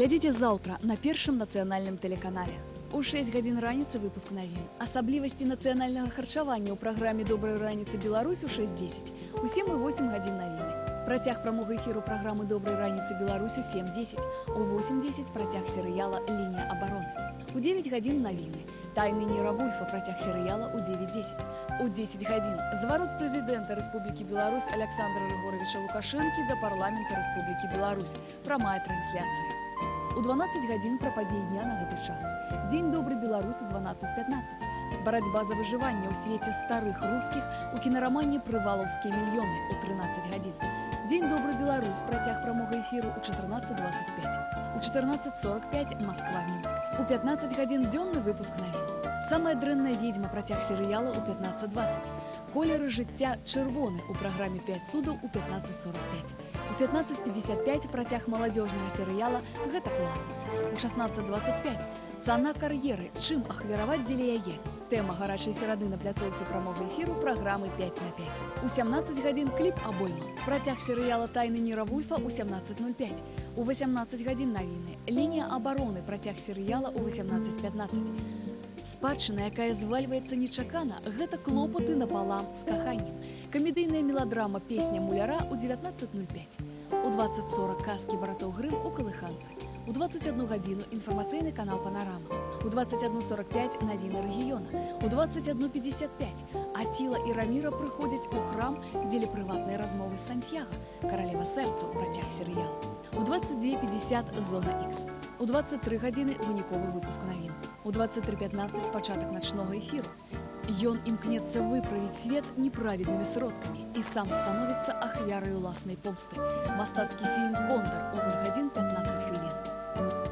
Глядзіце заўтра на першым нацыянальным тэлеканале. У 6 гадзін раніцы выпуск навін. Асаблівасці нацыянальнага харчавання ў праграме «Добрая раніца Беларусь» у 6:10. У 7 і 8 гадзін навіны. Працяг прамога эфіру праграмы «Добрая раніца Беларусь» у 7:10. У 8:10 працяг серыяла «Лінія абароны». У 9 гадзін навіны. Тайны Ніра Вульфа працяг серыяла у 9:10. У 10 гадзін зварот прэзідэнта Рэспублікі Беларусь Александра Григоровича Лукашэнкі да парламента Рэспублікі Беларусь. Прамая трансляцыя. У 12 гадзін пра падзеі дня на гэты час. Дзень добры Беларусь у 12:15. Барацьба за выжыванне ў свеце старых рускіх у кінарамане «Прывалаўскія мільёны» у 13 гадзін. Дзень добры Беларусь працяг прамога эфіру у 14:25. У 14:45 Москва-Мінск. У 15 гадзін дзённы выпуск навін. Самая дрэнная ведьма працяг серыяла у 15:20. Колеры жыцця чырвоны у праграме «5 цудаў» у 15:45. У 15:55 працяг маладзёжнага серыяла «Гэта класна». У 16:25 цана кар'еры, чым ахвяраваць дзеля яе. Тэма гарачай серады на пляцоўцы прамога эфіру праграмы 5/5. У 17 гадзін кліп «Абойма». Працяг серыяла «Тайны Ніра Вульфа» у 17:05. У 18 гадзін навіны. «Лінія абароны» працяг серыяла у 18:15. Спадчына, якая звальваецца нечакана, гэта клопаты напалам з каханнем. Камедыйная меладрама «Песня муляра» у 19:05. У 20:40 казкі братоў Грым у калыханцы. У 21 гадзіну інфармацыйны канал «Панарама». У 21:45 навіны рэгіёна. У 21:55 Аціла і Раміра прыходзяць у храм дзеля прыватнай размовы з Сантьяга, каралева сэрцаў працяг серыяла. У 22:50 «Зона Х». У 23 гадзіны выніковы выпуск навін. У 23:15 пачатак начнога эфіру. Ён імкнецца выправіць свет неправеднымі сродкамі і сам становіцца ахвярай уласнай помсты. Мастацкі фільм «Кондар» у 0 гадзін 15 хвілін.